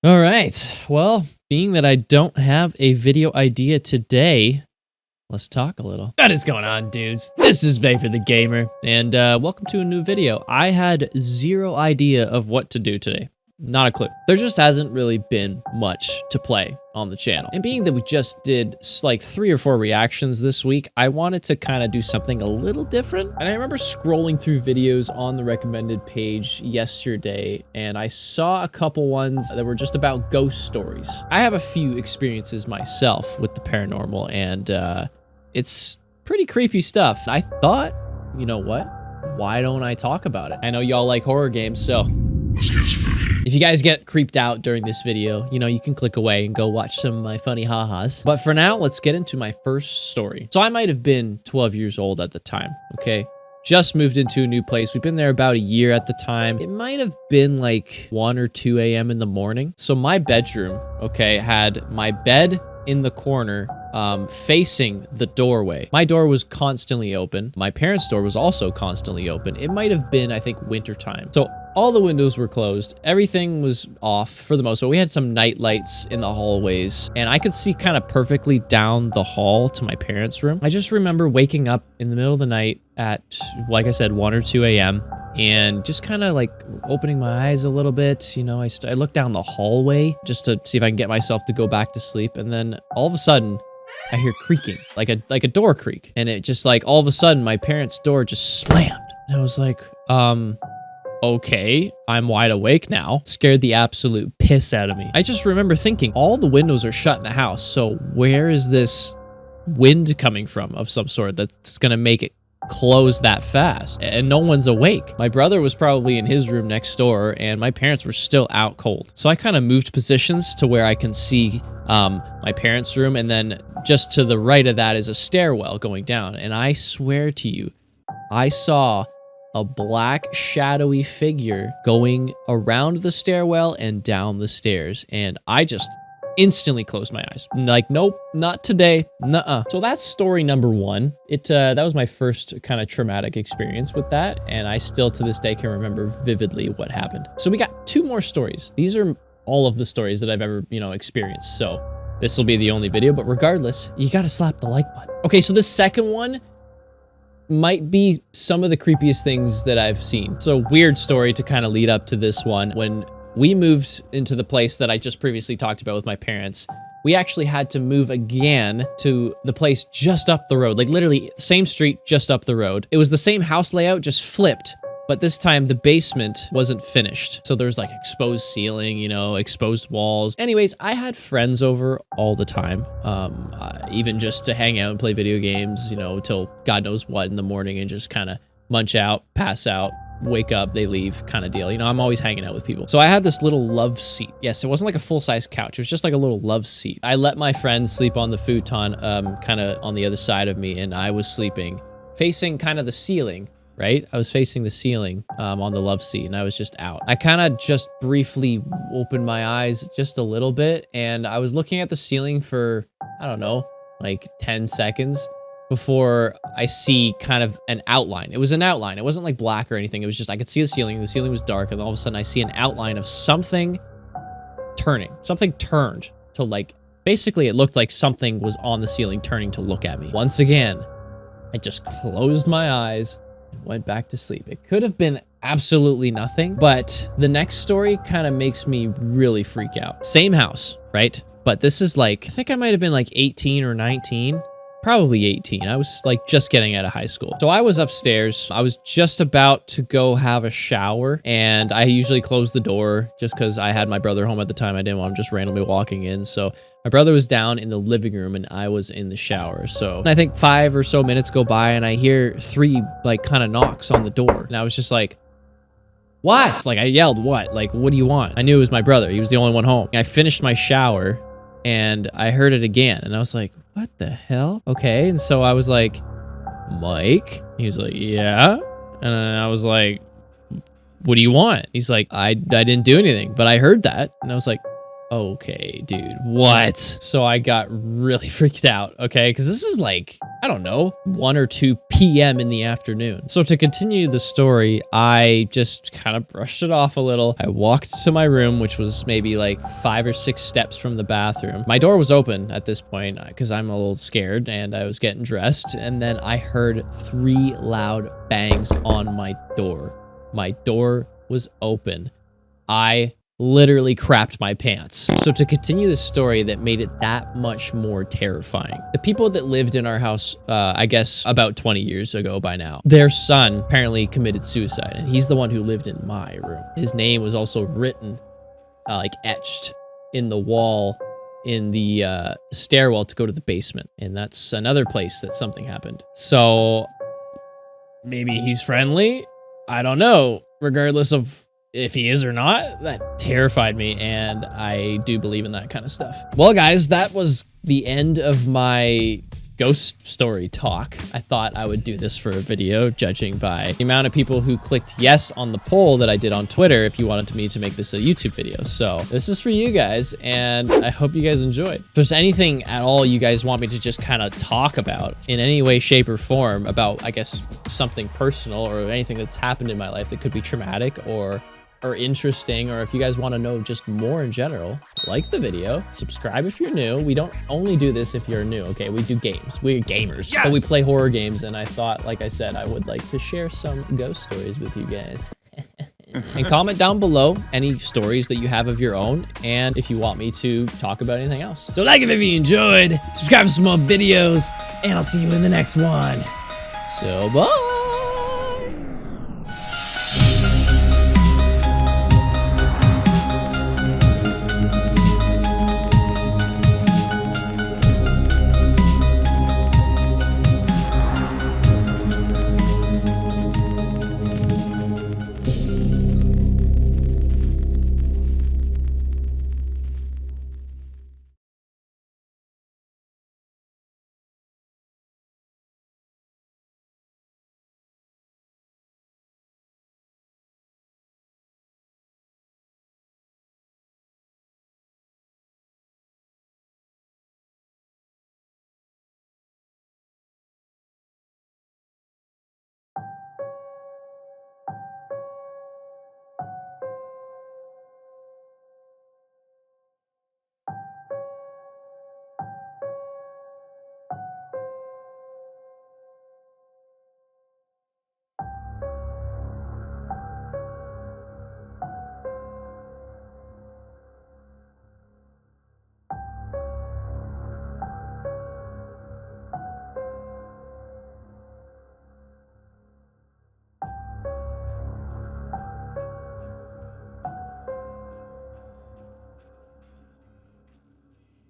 All right. Well, being that I don't have a video idea today, let's talk a little. What is going on, dudes? This is Vapor the Gamer, and welcome to a new video. I had zero idea of what to do today. Not a clue. There just hasn't really been much to play on the channel. And being that we just did like 3 or 4 reactions this week, I wanted to kind of do something a little different. And I remember scrolling through videos on the recommended page yesterday, and I saw a couple ones that were just about ghost stories. I have a few experiences myself with the paranormal, and it's pretty creepy stuff. I thought, you know what? Why don't I talk about it? I know y'all like horror games, so let's get spooky. If you guys get creeped out during this video, you know, you can click away and go watch some of my funny ha-has. But for now, let's get into my first story. So I might have been 12 years old at the time, okay? Just moved into a new place. We've been there about a year at the time. It might have been like 1 or 2 a.m. in the morning. So my bedroom, okay, had my bed in the corner facing the doorway. My door was constantly open. My parents' door was also constantly open. It might have been, I think, winter time. So all the windows were closed. Everything was off for the most part. We had some night lights in the hallways, and I could see kind of perfectly down the hall to my parents' room. I just remember waking up in the middle of the night at, like I said, 1 or 2 a.m. and just kind of like opening my eyes a little bit. You know, I looked down the hallway just to see if I can get myself to go back to sleep. And then all of a sudden, I hear creaking, like a door creak. And it just like, all of a sudden, my parents' door just slammed. And I was like, okay, I'm wide awake now. Scared the absolute piss out of me. I just remember thinking, all the windows are shut in the house. So where is this wind coming from of some sort that's gonna make it close that fast? And no one's awake. My brother was probably in his room next door, and my parents were still out cold. So I kind of moved positions to where I can see my parents' room, and then just to the right of that is a stairwell going down. And I swear to you, I saw a black shadowy figure going around the stairwell and down the stairs. And I just instantly closed my eyes. Like, nope, not today. Nuh-uh. So that's story number 1. That was my first kind of traumatic experience with that. And I still to this day can remember vividly what happened. So we got 2 more stories. These are all of the stories that I've ever, experienced. So this will be the only video, but regardless, you got to slap the like button. Okay, so the second one might be some of the creepiest things that I've seen. So weird story to kind of lead up to this one. When we moved into the place that I just previously talked about with my parents, we actually had to move again to the place just up the road, like literally same street, just up the road. It was the same house layout, just flipped. But this time the basement wasn't finished. So there's like exposed ceiling, exposed walls. Anyways, I had friends over all the time, even just to hang out and play video games, till God knows what in the morning and just kind of munch out, pass out, wake up, they leave kind of deal. I'm always hanging out with people. So I had this little love seat. Yes, it wasn't like a full-size couch. It was just like a little love seat. I let my friends sleep on the futon, kind of on the other side of me, and I was sleeping facing kind of the ceiling. Right? I was facing the ceiling on the love seat, and I was just out. I kind of just briefly opened my eyes just a little bit, and I was looking at the ceiling for, I don't know, like 10 seconds before I see kind of an outline. It was an outline. It wasn't like black or anything. It was just, I could see the ceiling. The ceiling was dark, and all of a sudden I see an outline of something turning. Something turned to like, basically it looked like something was on the ceiling turning to look at me. Once again, I just closed my eyes, went back to sleep. It could have been absolutely nothing, but the next story kind of makes me really freak out. Same house, right? But this is like, I think I might have been like 18 or 19, probably 18. I was like just getting out of high school. So I was upstairs. I was just about to go have a shower, and I usually close the door just because I had my brother home at the time. I didn't want him just randomly walking in. So my brother was down in the living room and I was in the shower. So I think 5 or so minutes go by and I hear 3 like kind of knocks on the door. And I was just like, what? Like I yelled, what? Like, what do you want? I knew it was my brother. He was the only one home. I finished my shower and I heard it again. And I was like, what the hell? Okay. And so I was like, Mike? He was like, yeah. And I was like, what do you want? He's like, I didn't do anything, but I heard that. And I was like, okay, dude, what? So I got really freaked out, okay? Because this is like, I don't know, 1 or 2 p.m. in the afternoon. So to continue the story, I just kind of brushed it off a little. I walked to my room, which was maybe like 5 or 6 steps from the bathroom. My door was open at this point because I'm a little scared and I was getting dressed. And then I heard 3 loud bangs on my door. My door was open. I literally crapped my pants. So to continue the story that made it that much more terrifying, the people that lived in our house, I guess about 20 years ago by now, their son apparently committed suicide, and he's the one who lived in my room. His name was also written, like etched in the wall in the stairwell to go to the basement, and that's another place that something happened. So maybe he's friendly? I don't know. Regardless of if he is or not, that terrified me, and I do believe in that kind of stuff. Well, guys, that was the end of my ghost story talk. I thought I would do this for a video, judging by the amount of people who clicked yes on the poll that I did on Twitter if you wanted me to make this a YouTube video. So this is for you guys, and I hope you guys enjoyed. If there's anything at all you guys want me to just kind of talk about in any way, shape, or form about, I guess, something personal or anything that's happened in my life that could be traumatic or interesting, or if you guys want to know just more in general, like the video, subscribe if you're new. We don't only do this if you're new, okay? We do games. We're gamers. Yes! But we play horror games, and I thought, like I said, I would like to share some ghost stories with you guys. And comment down below any stories that you have of your own, and if you want me to talk about anything else. So like it if you enjoyed, subscribe for some more videos, and I'll see you in the next one. So bye!